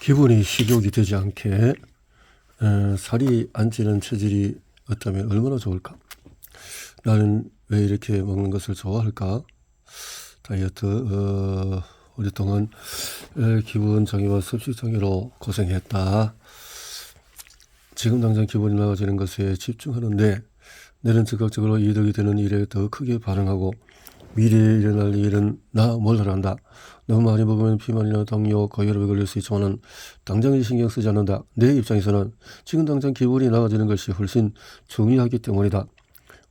기분이 식욕이 되지 않게 살이 안 찌는 체질이 없다면 얼마나 좋을까? 나는 왜 이렇게 먹는 것을 좋아할까? 다이어트 오랫동안 기분 장애와 섭식 장애로 고생했다. 지금 당장 기분이 나아지는 것에 집중하는데 내는 즉각적으로 이득이 되는 일에 더 크게 반응하고 미래에 일어날 일은 나 뭘 하란다. 너무 많이 먹으면 비만이나 당뇨, 고혈압에 걸릴 수 있지만 당장에 신경 쓰지 않는다. 내 입장에서는 지금 당장 기분이 나아지는 것이 훨씬 중요하기 때문이다.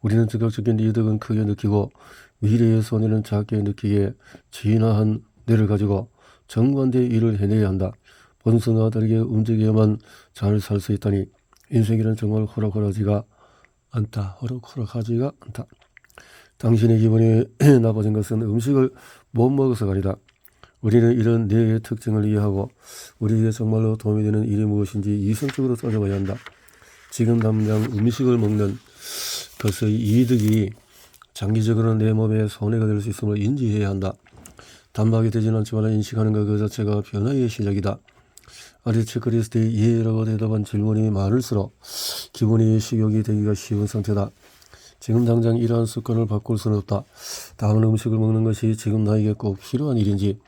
우리는 즉각적인 이득은 크게 느끼고 미래의 손해는 작게 느끼기에 진화한 뇌를 가지고 정반대의 일을 해내야 한다. 본성과 다르게 움직여야만 잘 살 수 있다니 인생에는 정말 호락호락하지가 않다. 호락호락하지가 않다. 당신의 기분이 나빠진 것은 음식을 못 먹어서가 아니다. 우리는 이런 뇌의 특징을 이해하고 우리에게 정말로 도움이 되는 일이 무엇인지 이성적으로 따져봐야 한다. 지금 당장 음식을 먹는 것의 이득이 장기적으로 내 몸에 손해가 될 수 있음을 인지해야 한다. 단박에 되지는 않지만 인식하는 것 그 자체가 변화의 시작이다. 아래 체크리스트에 예라고 대답한 질문이 많을수록 기분이 식욕이 되기가 쉬운 상태다. 지금 당장 이러한 습관을 바꿀 수는 없다. 다음 음식을 먹는 것이 지금 나에게 꼭 필요한 일인지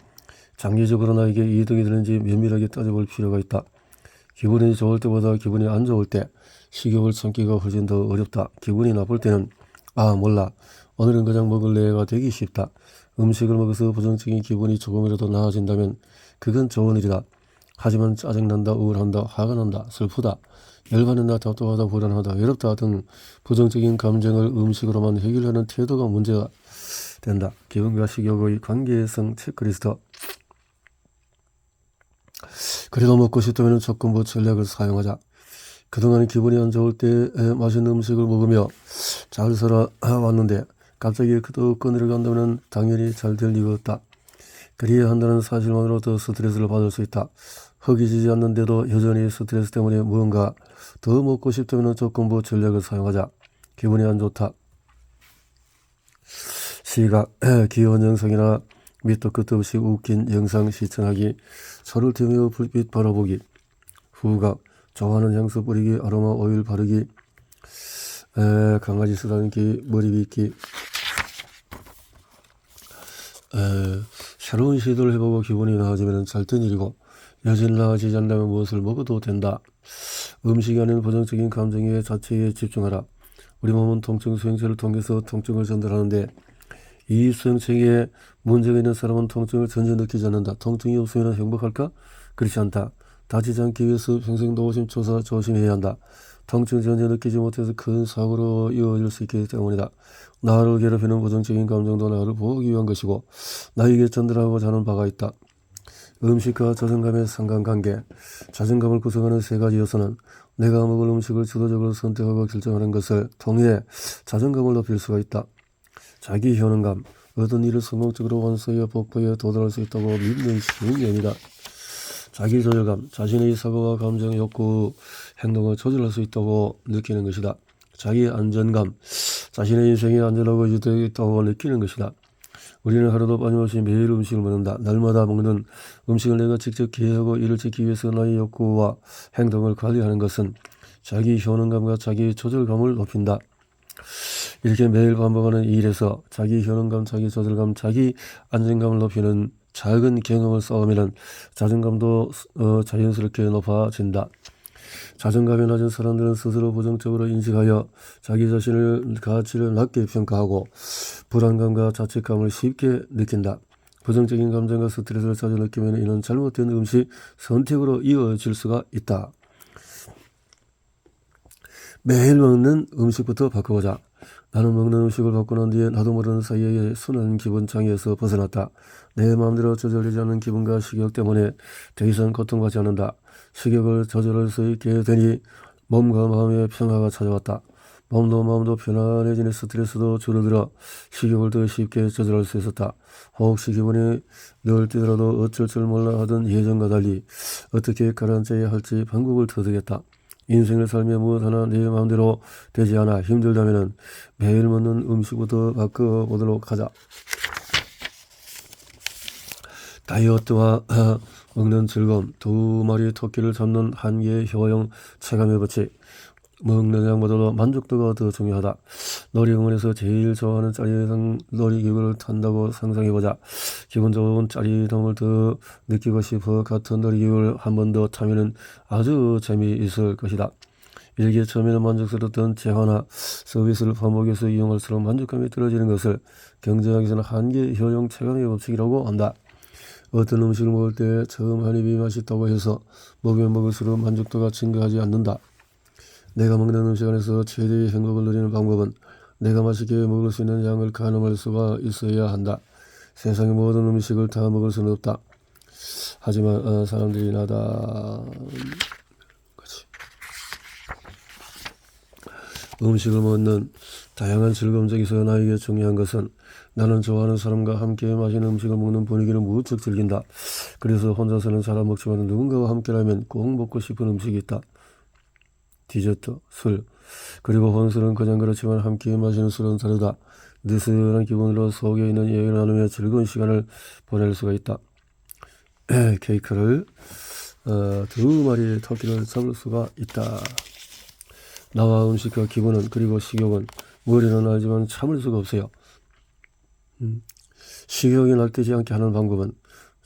장기적으로 나에게 이득이 되는지 면밀하게 따져볼 필요가 있다. 기분이 좋을 때보다 기분이 안 좋을 때 식욕을 참기가 훨씬 더 어렵다. 기분이 나쁠 때는 몰라. 오늘은 그냥 먹을래가 되기 쉽다. 음식을 먹어서 부정적인 기분이 조금이라도 나아진다면 그건 좋은 일이다. 하지만 짜증난다, 우울한다, 화가 난다, 슬프다, 열받는다, 답답하다, 불안하다, 외롭다 등 부정적인 감정을 음식으로만 해결하는 태도가 문제가 된다. 기분과 식욕의 관계성 체크리스트. 그래도 먹고 싶다면 조건부 전략을 사용하자. 그동안 기분이 안 좋을 때 맛있는 음식을 먹으며 잘 살아왔는데 갑자기 또 꺼내려간다면 당연히 잘 될 리가 없다. 그래야 한다는 사실만으로 더 스트레스를 받을 수 있다. 허기지지 않는데도 여전히 스트레스 때문에 무언가 더 먹고 싶다면 조건부 전략을 사용하자. 기분이 안 좋다. 시각, 귀여운 영상이나 밑도 끝도 없이 웃긴 영상 시청하기, 소를 튀며 불빛 바라보기, 후각, 좋아하는 향수 뿌리기, 아로마 오일 바르기, 강아지 쓰다듬기, 머리 빗기, 새로운 시도를 해보고 기분이 나아지면 잘된 일이고 여전히 나아지지 않는다면 무엇을 먹어도 된다. 음식이 아닌 부정적인 감정의 자체에 집중하라. 우리 몸은 통증 수용체를 통해서 통증을 전달하는데 이 수용체에 문제가 있는 사람은 통증을 전혀 느끼지 않는다. 통증이 없으면 행복할까? 그렇지 않다. 다치지 않기 위해서 평생 노심초사 조심해야 한다. 통증 전혀 느끼지 못해서 큰 사고로 이어질 수 있기 때문이다. 나를 괴롭히는 부정적인 감정도 나를 보호하기 위한 것이고 나에게 전달하고자 하는 바가 있다. 음식과 자존감의 상관관계. 자존감을 구성하는 세 가지 요소는 내가 먹을 음식을 주도적으로 선택하고 결정하는 것을 통해 자존감을 높일 수가 있다. 자기 효능감. 어떤 일을 성공적으로 완수하여 목표에 도달할 수 있다고 믿는 신념이다. 자기 조절감. 자신의 사고와 감정, 욕구, 행동을 조절할 수 있다고 느끼는 것이다. 자기 안전감. 자신의 인생이 안전하고 유지되어 있다고 느끼는 것이다. 우리는 하루도 빠짐없이 매일 음식을 먹는다. 날마다 먹는 음식을 내가 직접 기획하고 이를 지키기 위해서 나의 욕구와 행동을 관리하는 것은 자기 효능감과 자기 조절감을 높인다. 이렇게 매일 반복하는 이 일에서 자기 효능감, 자기 조절감, 자기 안정감을 높이는 작은 경험을 쌓으면 자존감도 자연스럽게 높아진다. 자존감이 낮은 사람들은 스스로 부정적으로 인식하여 자기 자신을 가치를 낮게 평가하고 불안감과 자책감을 쉽게 느낀다. 부정적인 감정과 스트레스를 자주 느끼면 이는 잘못된 음식 선택으로 이어질 수가 있다. 매일 먹는 음식부터 바꿔보자. 나는 먹는 음식을 바꾸는 뒤에 나도 모르는 사이에 순한 기분 장애에서 벗어났다. 내 마음대로 조절되지 않는 기분과 식욕 때문에 더 이상 고통받지 않는다. 식욕을 조절할 수 있게 되니 몸과 마음의 평화가 찾아왔다. 몸도 마음도 편안해지니 스트레스도 줄어들어 식욕을 더 쉽게 조절할 수 있었다. 혹시 기분이 늘 뛰더라도 어쩔 줄 몰라 하던 예전과 달리 어떻게 가라앉아야 할지 방법을 터득했다. 인생을 살며 무엇 하나 내 마음대로 되지 않아 힘들다면 매일 먹는 음식부터 바꿔보도록 하자. 다이어트와 먹는 즐거움, 2마리 토끼를 잡는 한계의 효용 체감해 보지. 먹는 양보다도 만족도가 더 중요하다. 놀이공원에서 제일 좋아하는 짜릿한 놀이기구를 탄다고 상상해보자. 기분 좋은 짜릿함을 더 느끼고 싶어 같은 놀이기구를 한 번 더 타면은 아주 재미있을 것이다. 일개 처음에는 만족스러웠던 재화나 서비스를 반복해서 이용할수록 만족감이 떨어지는 것을 경쟁하기 전에 한계 효용 체감의 법칙이라고 한다. 어떤 음식을 먹을 때 처음 한 입이 맛있다고 해서 먹으면 먹을수록 만족도가 증가하지 않는다. 내가 먹는 음식 안에서 최대의 행복을 누리는 방법은 내가 맛있게 먹을 수 있는 양을 가늠할 수가 있어야 한다. 세상의 모든 음식을 다 먹을 수는 없다. 하지만 사람들이 나다. 음식을 먹는 다양한 즐거움 중에서 나에게 중요한 것은 나는 좋아하는 사람과 함께 맛있는 음식을 먹는 분위기를 무척 즐긴다. 그래서 혼자서는 잘 안 먹지만 누군가와 함께라면 꼭 먹고 싶은 음식이 있다. 디저트, 술, 그리고 혼술은 그냥 그렇지만 함께 마시는 술은 다르다. 느슨한 기분으로 속에 있는 얘기를 나누며 즐거운 시간을 보낼 수가 있다. 케이크를 2마리의 토끼를 잡을 수가 있다. 나와 음식과 기분은 그리고 식욕은 머리는 알지만 참을 수가 없어요. 식욕이 날뛰지 않게 하는 방법은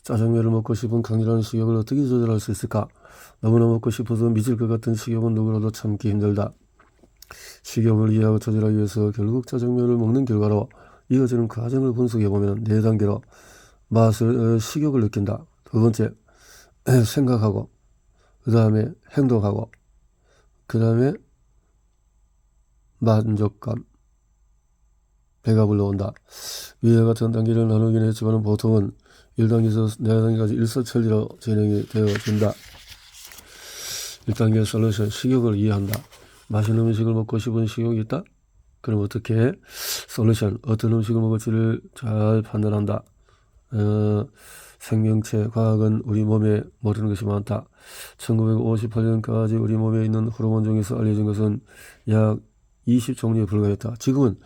짜장면을 먹고 싶은 강렬한 식욕을 어떻게 조절할 수 있을까? 너무나 먹고 싶어서 미칠 것 같은 식욕은 누구라도 참기 힘들다. 식욕을 이해하고 조절하기 위해서 결국 짜장면을 먹는 결과로 이어지는 과정을 분석해보면 4단계로 식욕을 느낀다. 2번째, 생각하고, 그 다음에 행동하고, 그 다음에 만족감, 배가 불러온다. 위와 같은 단계를 나누긴 했지만 보통은 1단계에서 4단계까지 일사천리로 진행이 되어진다. 1단계 솔루션, 식욕을 이해한다. 맛있는 음식을 먹고 싶은 식욕이 있다? 그럼 어떻게 해? 솔루션, 어떤 음식을 먹을지를 잘 판단한다. 생명체, 과학은 우리 몸에 모르는 것이 많다. 1958년까지 우리 몸에 있는 호르몬 중에서 알려진 것은 약 20종류에 불과했다. 지금은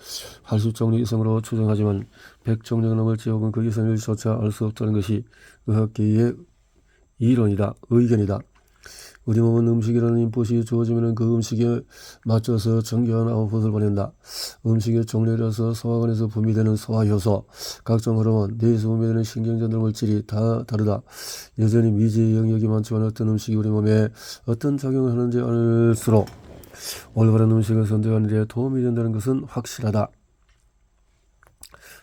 80종류 이상으로 추정하지만 100종류가 넘을지 혹은 그 이상일조차 알 수 없다는 것이 의학계의 이론이다. 의견이다. 우리 몸은 음식이라는 인풋이 주어지면 그 음식에 맞춰서 정교한 아웃풋을 보낸다. 음식의 종류라서 소화관에서 분비되는 소화효소, 각종 호르몬, 뇌에서 분비되는 신경전달 물질이 다 다르다. 여전히 미지의 영역이 많지만 어떤 음식이 우리 몸에 어떤 작용을 하는지 알수록 올바른 음식을 선택하는 데 도움이 된다는 것은 확실하다.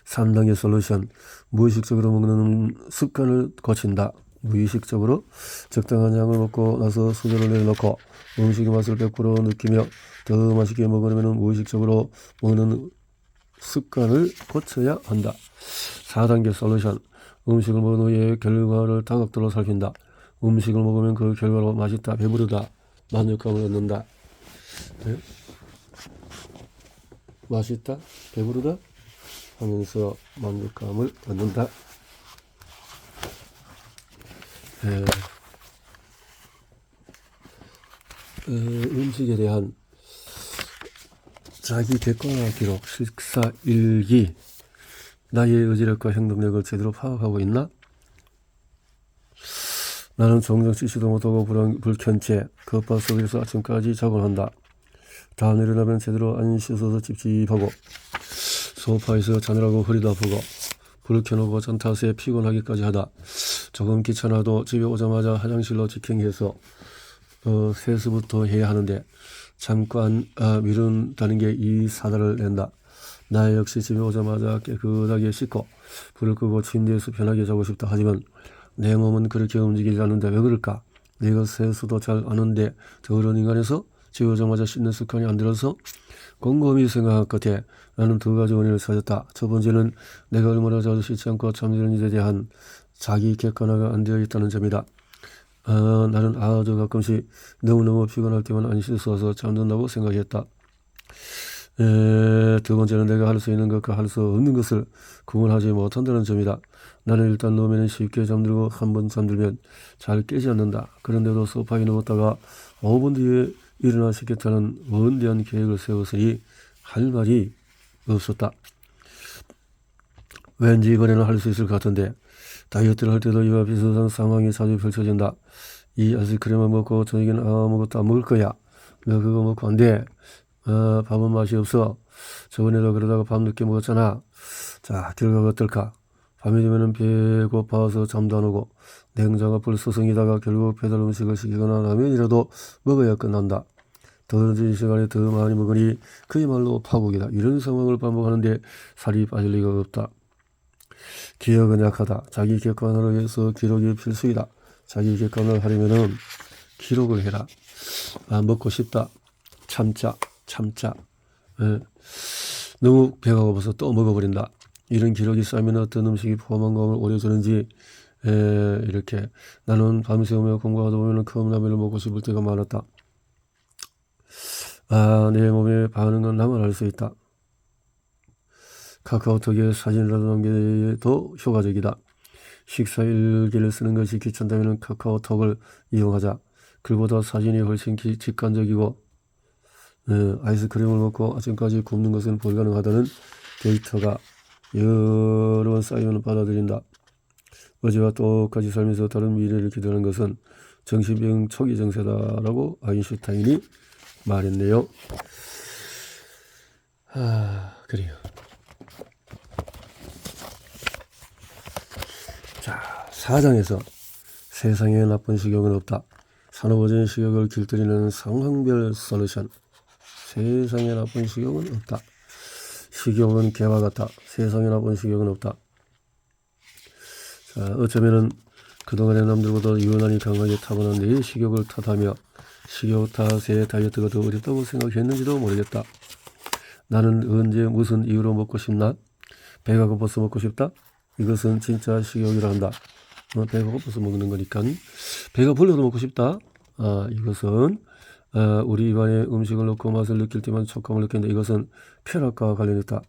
3단계 솔루션, 무의식적으로 먹는 습관을 고친다. 무의식적으로 적당한 양을 먹고 나서 수저를 내려놓고 음식의 맛을 100% 느끼며 더 맛있게 먹으려면 무의식적으로 먹는 습관을 고쳐야 한다. 4단계 솔루션, 음식을 먹은 후에 결과를 다각도로 살핀다. 음식을 먹으면 그 결과로 맛있다, 배부르다, 만족감을 얻는다. 네? 맛있다, 배부르다 하면서 만족감을 얻는다. 음식에 대한 자기 객관화 기록, 식사 일기, 나의 의지력과 행동력을 제대로 파악하고 있나? 나는 종종 씻지도 못하고 불켠 채 겉바 속에서 아침까지 작업을 한다. 다음 일어나면 제대로 안 씻어서 찝찝하고 소파에서 자느라고 허리도 아프고 불 켜놓고 전탓에 피곤하기까지 하다. 조금 귀찮아도 집에 오자마자 화장실로 직행해서 세수부터 해야 하는데 잠깐 미룬다는 게 이 사달을 낸다. 나 역시 집에 오자마자 깨끗하게 씻고 불을 끄고 침대에서 편하게 자고 싶다. 하지만 내 몸은 그렇게 움직이지 않는데 왜 그럴까? 내가 세수도 잘 안 하는데 더러운 인간에서 집에 오자마자 씻는 습관이 안 들어서? 곰곰이 생각한 끝에 나는 2가지 원인을 찾았다. 첫 번째는 내가 얼마나 자주 씻지 않고 잠드는 일에 대한 자기 객관화가 안 되어 있다는 점이다. 나는 아주 가끔씩 너무너무 피곤할 때만 안 씻어서 잠든다고 생각했다. 2번째는 내가 할 수 있는 것과 할 수 없는 것을 구분하지 못한다는 점이다. 나는 일단 누우면 쉽게 잠들고 한 번 잠들면 잘 깨지 않는다. 그런데도 소파에 누웠다가 5분 뒤에 일어나 씻겠다는 원대한 계획을 세웠으니 할 말이 없었다. 왠지 이번에는 할 수 있을 것 같은데 다이어트를 할 때도 이와 비슷한 상황이 자주 펼쳐진다. 이 아이스크림을 먹고 저녁에는 아무것도 안 먹을 거야. 너 그거 먹고 안 돼. 밥은 맛이 없어. 저번에도 그러다가 밤 늦게 먹었잖아. 자, 결과가 어떨까? 밤이 되면은 배고파서 잠도 안 오고 냉장 앞을 서성이다가 결국 배달 음식을 시키거나 라면이라도 먹어야 끝난다. 더 늦은 시간에 더 많이 먹으니 그야말로 파국이다. 이런 상황을 반복하는데 살이 빠질 리가 없다. 기억은 약하다. 자기 객관을 위해서 기록이 필수이다. 자기 객관을 하려면은 기록을 해라. 먹고 싶다. 참자. 예. 너무 배가 고파서 또 먹어버린다. 이런 기록이 쌓이면 어떤 음식이 포만감을 오래 주는지 이렇게 나는 밤새우며 공부하다 보면 컵라면을 먹고 싶을 때가 많았다. 내 몸의 반응은 나만 알 수 있다. 카카오톡에 사진이라도 남기는 게 더 효과적이다. 식사 일기를 쓰는 것이 귀찮다면 카카오톡을 이용하자. 글보다 사진이 훨씬 직관적이고 아이스크림을 먹고 아침까지 굶는 것은 불가능하다는 데이터가 여러 번 쌓이면 받아들인다. 어제와 똑같이 살면서 다른 미래를 기대하는 것은 정신병 초기 증세다라고 아인슈타인이 말했네요. 그래요. 자, 4장에서 세상에 나쁜 식욕은 없다. 산후보전 식욕을 길들이는 상황별 솔루션. 세상에 나쁜 식욕은 없다. 식욕은 개와 같다. 세상에 나쁜 식욕은 없다. 자, 어쩌면은 그동안의 남들보다 유난히 강하게 타고난 내 식욕을 탓하며 식욕 탓에 다이어트가 더 어렵다고 생각했는지도 모르겠다. 나는 언제 무슨 이유로 먹고 싶나? 배가 고파서 먹고 싶다? 이것은 진짜 식욕이라 한다. 배가 고파서 먹는 거니까. 배가 불러도 먹고 싶다? 이것은 우리 입안에 음식을 넣고 맛을 느낄 때만 촉감을 느낀다. 이것은 쾌락과 관련있다.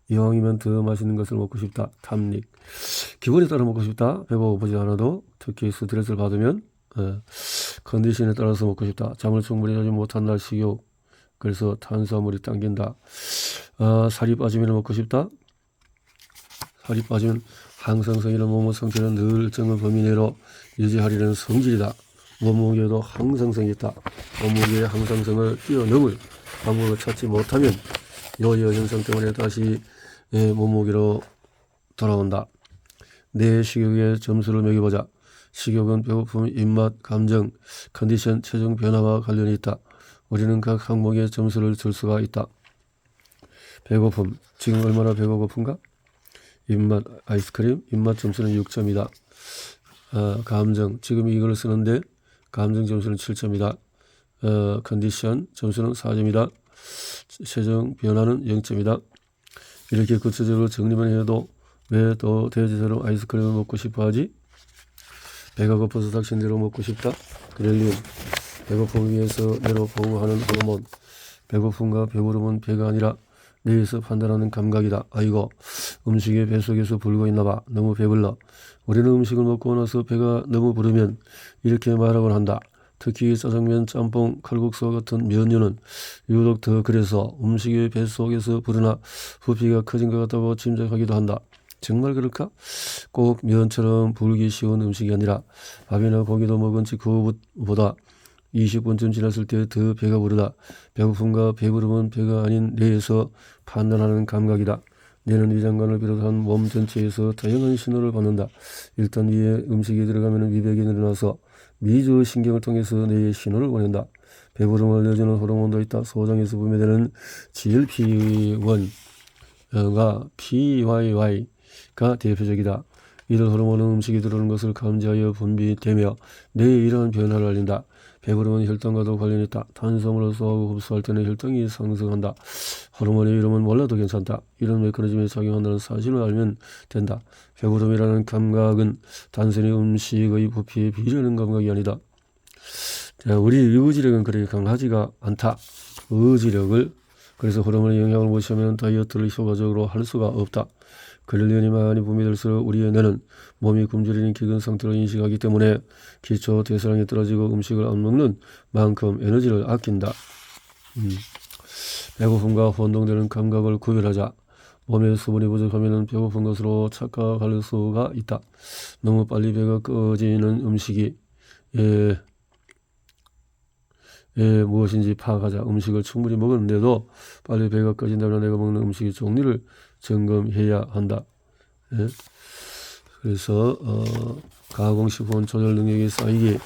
이왕이면 더 맛있는 것을 먹고 싶다. 탐닉. 기분에 따라 먹고 싶다. 배가 고프지 않아도 특히 스트레스를 받으면 컨디션에 따라서 먹고 싶다. 잠을 충분히 자지 못한 날 식욕. 그래서 탄수화물이 당긴다. 살이 빠지면 먹고 싶다. 살이 빠지면 항상성이라는 몸의 상태는 늘 일정한 범위 내로 유지하려는 성질이다. 몸무게에도 항상성이 있다. 몸무게의 항상성을 뛰어넘을 방법을 찾지 못하면 요요 현상 때문에 다시 몸무게로 돌아온다. 내 식욕의 점수를 매겨보자. 식욕은 배고픔, 입맛, 감정, 컨디션, 체중 변화와 관련이 있다. 우리는 각 항목에 점수를 줄 수가 있다. 배고픔, 지금 얼마나 배가 고픈가? 입맛, 아이스크림, 입맛 점수는 6점이다. 감정, 지금 이걸 쓰는데 감정 점수는 7점이다. 컨디션 점수는 4점이다. 체중 변화는 0점이다. 이렇게 구체적으로 정리만 해도 왜 또 돼지처럼 아이스크림을 먹고 싶어 하지? 배가 고파서 닥친 대로 먹고 싶다. 그렐린, 배고픔을 위해서 뇌로 보호하는 호르몬. 배고픔과 배부름은 배가 아니라 뇌에서 판단하는 감각이다. 아이고, 음식이 뱃속에서 불고 있나봐. 너무 배불러. 우리는 음식을 먹고 나서 배가 너무 부르면 이렇게 말하곤 한다. 특히 짜장면, 짬뽕, 칼국수 같은 면류는 유독 더 그래서 음식이 뱃속에서 부르나 부피가 커진 것 같다고 짐작하기도 한다. 정말 그럴까? 꼭 면처럼 불기 쉬운 음식이 아니라 밥이나 고기도 먹은 지 그보다 20분쯤 지났을 때 더 배가 부르다. 배고픔과 배부름은 배가 아닌 뇌에서 판단하는 감각이다. 뇌는 위장관을 비롯한 몸 전체에서 다양한 신호를 받는다. 일단 위에 음식이 들어가면 위백이 늘어나서 미주 신경을 통해서 뇌의 신호를 보낸다. 배부름을 내주는 호르몬도 있다. 소장에서 분비되는 GLP-1과 PYY가 대표적이다. 이들 호르몬은 음식이 들어오는 것을 감지하여 분비되며 뇌에 이러한 변화를 알린다. 배부름은 혈당과도 관련이 있다. 탄수화물을 소화하고 흡수할 때는 혈당이 상승한다. 호르몬의 이름은 몰라도 괜찮다. 이런 메커니즘에 작용한다는 사실을 알면 된다. 배부름이라는 감각은 단순히 음식의 부피에 비례하는 감각이 아니다. 자, 우리 의지력은 그렇게 강하지가 않다. 의지력을 그래서 호르몬의 영향을 무시하면 다이어트를 효과적으로 할 수가 없다. 그렐린이 많이 분비될수록 우리의 뇌는 몸이 굶주리는 기근 상태로 인식하기 때문에 기초 대사량이 떨어지고 음식을 안 먹는 만큼 에너지를 아낀다. 배고픔과 혼동되는 감각을 구별하자. 몸에 수분이 부족하면 배고픈 것으로 착각할 수가 있다. 너무 빨리 배가 꺼지는 음식이 무엇인지 파악하자. 음식을 충분히 먹었는데도 빨리 배가 꺼진다면 내가 먹는 음식의 종류를 점검해야 한다. 예? 그래서 가공식품 조절 능력이 쌓이기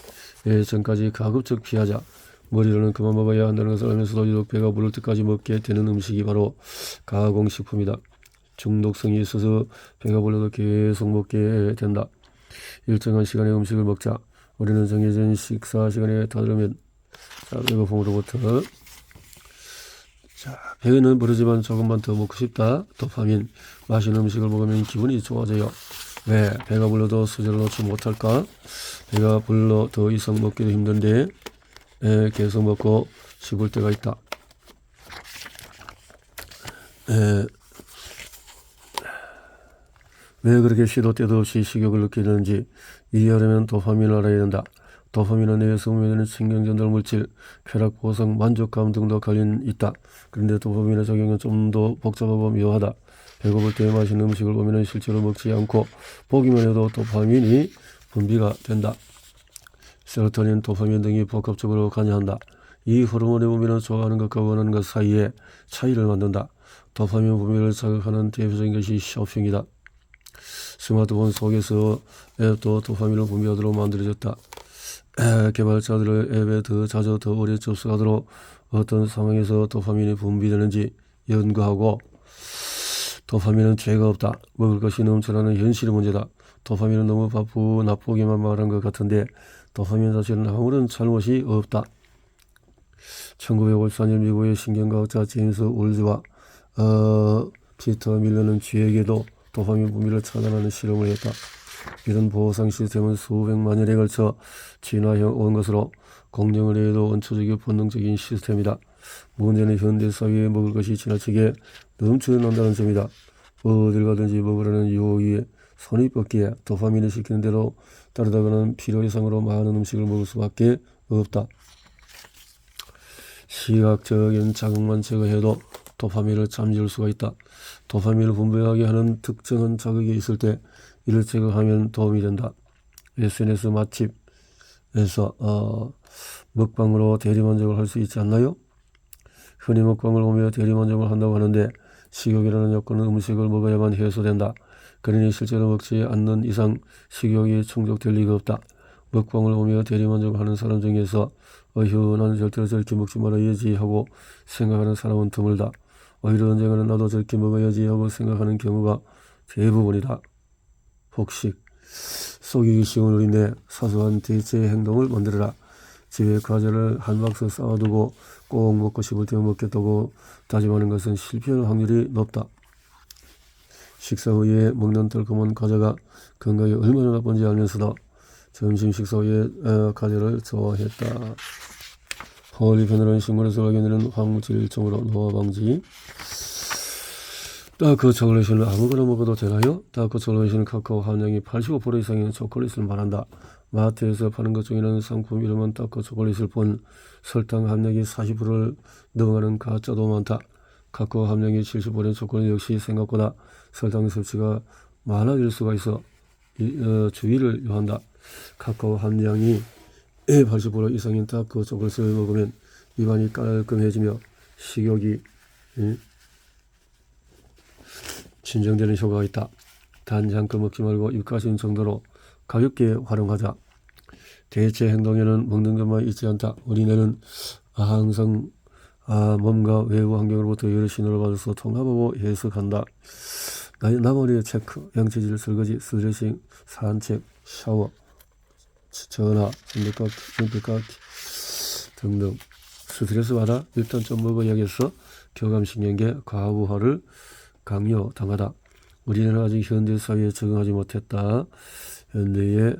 전까지 가급적 피하자. 머리로는 그만 먹어야 한다는 것을 알면서도 유독 배가 부를 때까지 먹게 되는 음식이 바로 가공식품이다. 중독성이 있어서 배가 불러도 계속 먹게 된다. 일정한 시간에 음식을 먹자. 우리는 정해진 식사 시간에 다다르면 배고픔으로부터 배는 부르지만 조금만 더 먹고 싶다. 도파민. 맛있는 음식을 먹으면 기분이 좋아져요. 왜 배가 불러도 수저를 놓지 못할까? 배가 불러 더 이상 먹기도 힘든데 계속 먹고 싶을 때가 있다. 왜 그렇게 시도 때도 없이 식욕을 느끼는지 이해하려면 도파민을 알아야 된다. 도파민은 뇌에서 분비되는 신경전달 물질, 쾌락, 보상, 만족감 등도 관련이 있다. 그런데 도파민의 작용은 좀 더 복잡하고 묘하다. 배고플 때 맛있는 음식을 보면 실제로 먹지 않고 보기만 해도 도파민이 분비가 된다. 세로토닌, 도파민 등이 복합적으로 관여한다. 이 호르몬의 분비는 좋아하는 것과 원하는 것 사이에 차이를 만든다. 도파민 분비를 자극하는 대표적인 것이 쇼핑이다. 스마트폰 속에서 앱도 도파민을 분비하도록 만들어졌다. 개발자들의 앱에 더 자주 더 오래 접속하도록 어떤 상황에서 도파민이 분비되는지 연구하고 도파민은 죄가 없다. 먹을 것이 넘쳐나는 현실의 문제다. 도파민은 너무 나쁘게만 말한 것 같은데 도파민 자체는 아무런 잘못이 없다. 1954년 미국의 신경과학자 제임스 울즈와 피터 밀러는 쥐에게도 도파민 분비를 차단하는 실험을 했다. 이런 보상 시스템은 수백만 년에 걸쳐 진화해 온 것으로 공룡을 해도 원초적이고 본능적인 시스템이다. 문제는 현대 사회에 먹을 것이 지나치게 넘쳐난다는 점이다. 어딜 가든지 먹으라는 유혹이 손이 뻗기에 도파민이 시키는 대로 따르다가는 필요 이상으로 많은 음식을 먹을 수밖에 없다. 시각적인 자극만 제거해도 도파민을 잠재울 수가 있다. 도파민을 분비하게 하는 특정한 자극이 있을 때 이를 제거하면 도움이 된다. SNS 맛집에서 먹방으로 대리만족을 할 수 있지 않나요? 흔히 먹방을 보며 대리만족을 한다고 하는데 식욕이라는 요건은 음식을 먹어야만 해소된다. 그러니 실제로 먹지 않는 이상 식욕이 충족될 리가 없다. 먹방을 보며 대리만족하는 사람 중에서 나는 절대로 저렇게 먹지 말아야지 하고 생각하는 사람은 드물다. 오히려 언젠가는 나도 저렇게 먹어야지 하고 생각하는 경우가 대부분이다. 폭식. 속이기 쉬운 우리네 사소한 대체 행동을 만들어라. 집에 과자를 한 박스 쌓아두고 꼭 먹고 싶을 때만 먹겠다고 다짐하는 것은 실패할 확률이 높다. 식사 후에 먹는 달콤한 과자가 건강에 얼마나 나쁜지 알면서도 점심 식사 후에 과자를 좋아했다. 폴리페놀은 식물에서 발견되는 황질종으로 노화 방지. 다크 초콜릿을 아무거나 먹어도 되나요? 다크 초콜릿은 카카오 함량이 85% 이상인 초콜릿을 말한다. 마트에서 파는 것 중에는 상품 이름은 다크 초콜릿을 본 설탕 함량이 40%를 넘어가는 가짜도 많다. 카카오 함량이 70%인 초콜릿 역시 생각보다 설탕 섭취가 많아질 수가 있어 주의를 요한다. 카카오 함량이 80% 이상인 다크 초콜릿을 먹으면 입안이 깔끔해지며 식욕이 진정되는 효과가 있다. 단 한 끗 먹지 말고 입가심 정도로 가볍게 활용하자. 대체 행동에는 먹는 것만 있지 않다. 우리는 항상 몸과 외부 환경으로부터 여러 신호를 받아서 통합하고 해석한다. 나머지 체크, 양치질, 설거지, 스트레칭, 산책, 샤워, 전화, 손톱깎이 등등. 스트레스 받아? 일단 좀 먹어야겠어. 교감신경계 과부하를 강요당하다. 우리는 아직 현대 사회에 적응하지 못했다. 현대의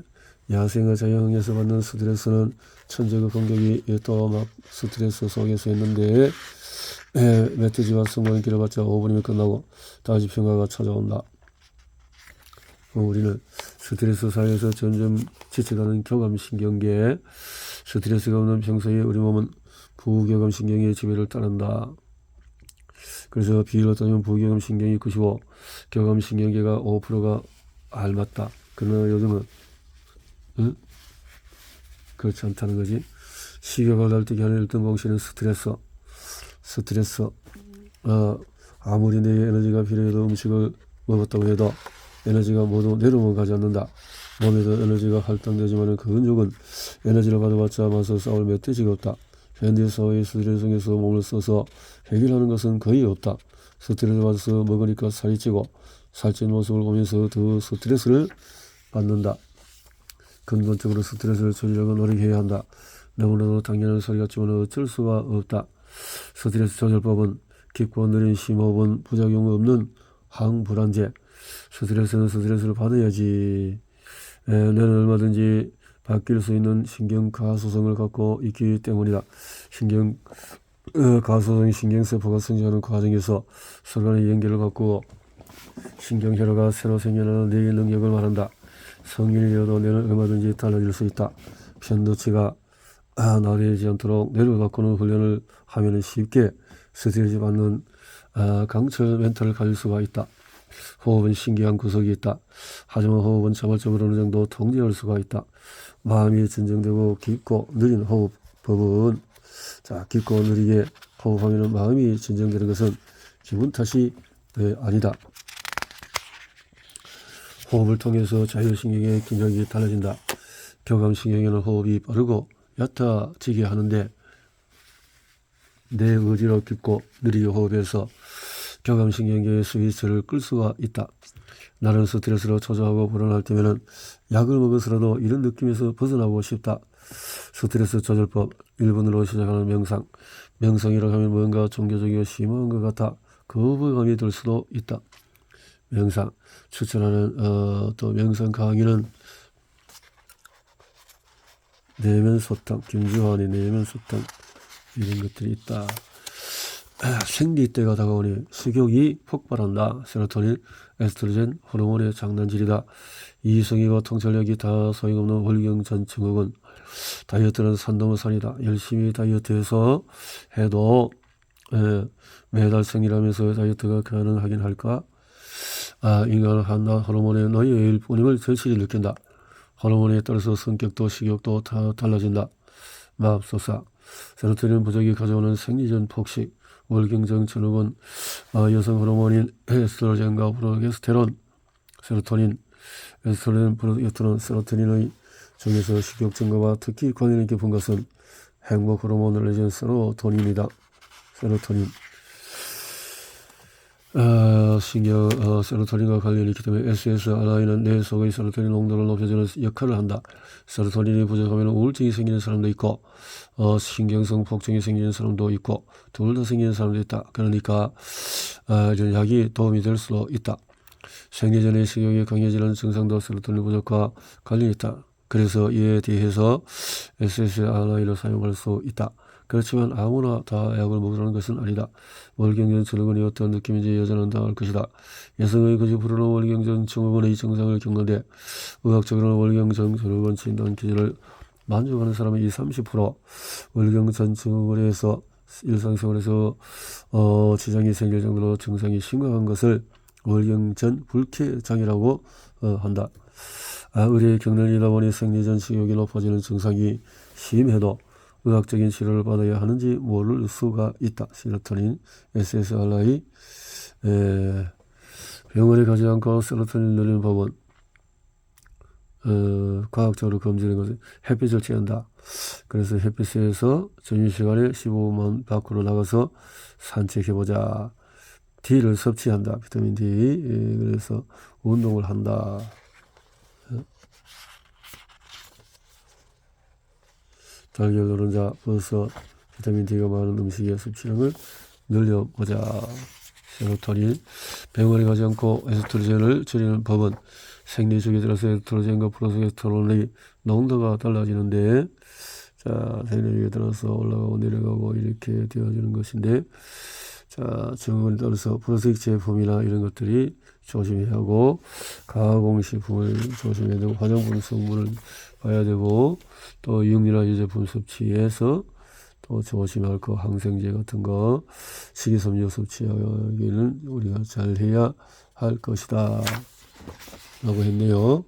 야생의 자연에서 받는 스트레스는 천재의 공격이 또 막 스트레스 속에서 했는데 멧돼지와 승부는 길어봤자 5분이면 끝나고 다시 평화가 찾아온다. 우리는 스트레스 사회에서 점점 지쳐가는 교감신경계에 스트레스가 없는 평소에 우리 몸은 부교감신경의 지배를 따른다. 그래서 비율로 따지면 부교감 신경이 95, 교감 신경계가 5%가 앓맞다. 그러나 요즘은 그렇지 않다는 거지. 식욕을 날뛰게 하는 1등 공신은 스트레스. 아무리 내 에너지가 필요해도 음식을 먹었다고 해도 에너지가 모두 내려오면 가지 않는다. 몸에도 에너지가 할당되지만 그 근육은 에너지를 받아봤자 맞서 싸울 멧돼지가 없다. 현대 사회의 스트레스 속에서 몸을 써서 해결하는 것은 거의 없다. 스트레스 받아서 먹으니까 살이 찌고 살찐 모습을 보면서 더 스트레스를 받는다. 근본적으로 스트레스를 줄이려고 노력해야 한다. 너무나도 당연한 소리 같지만 어쩔 수가 없다. 스트레스 조절법은 깊고 느린 심호흡은 부작용 없는 항불안제. 스트레스는 스트레스를 받아야지. 뇌는 얼마든지 바뀔 수 있는 신경 가소성을 갖고 있기 때문이다. 신경 가소성 신경세포가 성장하는 과정에서 서로 간의 연결을 갖고 신경회로가 새로 생겨나는 뇌의 능력을 말한다. 성인이어도 뇌는 얼마든지 달라질 수 있다. 편도치가 나대지 않도록 뇌를 바꾸는 훈련을 하면 쉽게 스트레스 받는 강철 멘탈을 가질 수가 있다. 호흡은 신기한 구석이 있다. 하지만 호흡은 자발적으로 어느 정도 통제할 수가 있다. 마음이 진정되고 깊고 느린 호흡법은 깊고 느리게 호흡하면 마음이 진정되는 것은 기분 탓이 아니다. 호흡을 통해서 자율신경의 긴장이 달라진다. 교감신경에는 호흡이 빠르고 얕아지게 하는데 내 의지로 깊고 느리게 호흡해서 교감신경계의 스위치를 끌 수가 있다. 나는 스트레스로 초조하고 불안할 때면은 약을 먹어서라도 이런 느낌에서 벗어나고 싶다. 스트레스 조절법 1분으로 시작하는 명상. 명상이라고 하면 뭔가 종교적이고 심오한 것 같아 거부감이 들 수도 있다. 명상 추천하는 또 명상 강의는 내면소탕, 김주환의 내면소탕 이런 것들이 있다. 생리 때가 다가오니 식욕이 폭발한다. 세로토닌, 에스트로겐, 호르몬의 장난질이다. 이성이고 통찰력이 다 소용없는 월경전 증후군. 다이어트는 산 넘어 산이다. 열심히 다이어트해서 해도 매달 생리하면서 다이어트가 가능하긴 할까? 인간은 한낱 호르몬의 노예일 뿐임을 절실히 느낀다. 호르몬에 따라서 성격도 식욕도 다 달라진다. 맙소사. 세로토닌 부족이 가져오는 생리전 폭식, 월경정 증후군, 여성 호르몬인 에스트로겐과 프로게스테론, 세로토닌, 에스트로겐, 프로게스테론, 세로토닌의 중에서 식욕 증가와 특히 관련이 깊은 것은 행복 호르몬을 내준 세로토닌이다. 세로토닌. 세로토닌과 관련이 있기 때문에 SSRI는 뇌 속의 세로토닌 농도를 높여주는 역할을 한다. 세로토닌이 부족하면 우울증이 생기는 사람도 있고 신경성 폭증이 생기는 사람도 있고 둘 다 생기는 사람도 있다. 그러니까 이런 약이 도움이 될 수도 있다. 생리 전에 식욕이 강해지는 증상도 세로토닌 부족과 관련이 있다. 그래서 이에 대해서 SSRI를 사용할 수 있다. 그렇지만 아무나 다 약을 먹으라는 것은 아니다. 월경전 증후군이 어떤 느낌인지 여자는 다 알 것이다. 여성의 90%는 월경전 증후군의 증상을 겪는데 의학적으로는 월경전 증후군 진단 기준을 만족하는 사람은 이 30%, 월경전 증후군에서 일상생활에서 지장이 생길 정도로 증상이 심각한 것을 월경전 불쾌장애라고 한다. 의뢰의 경련이다 보니 생리전 식욕이 높아지는 증상이 심해도 의학적인 치료를 받아야 하는지 모를 수가 있다. 세로토닌, SSRI. 병원에 가지 않고 세로토닌을 늘리는 법은 과학적으로 검증된 것은 햇빛을 쬐는다. 그래서 햇빛에서 점심시간에 15분 밖으로 나가서 산책해보자. D를 섭취한다. 비타민 D. 그래서 운동을 한다. 달걀, 노른자, 버섯, 비타민 D가 많은 음식의 섭취량을 늘려보자. 세로토닌. 병원에 가지 않고 에스트로겐을 줄이는 법은 생리 주기에 따라서 에스트로겐과 프로게스테론의 농도가 달라지는데 생리 주기에 따라서 올라가고 내려가고 이렇게 되어지는 것인데 증후군에 따라서 프로세틱 제품이나 이런 것들이 조심해야 하고 가공식품을 조심해야 되고 화장품 성분을 봐야 되고 또 육류나 유제품 섭취해서 또 조심할 거 항생제 같은 거 식이섬유 섭취하기는 우리가 잘 해야 할 것이다 라고 했네요.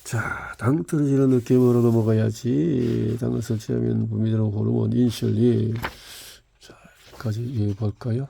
자, 당 떨어지는 느낌으로 넘어가야지. 당을 섭취하면 분비되는 호르몬 인슐린. 자, 여기까지 볼까요?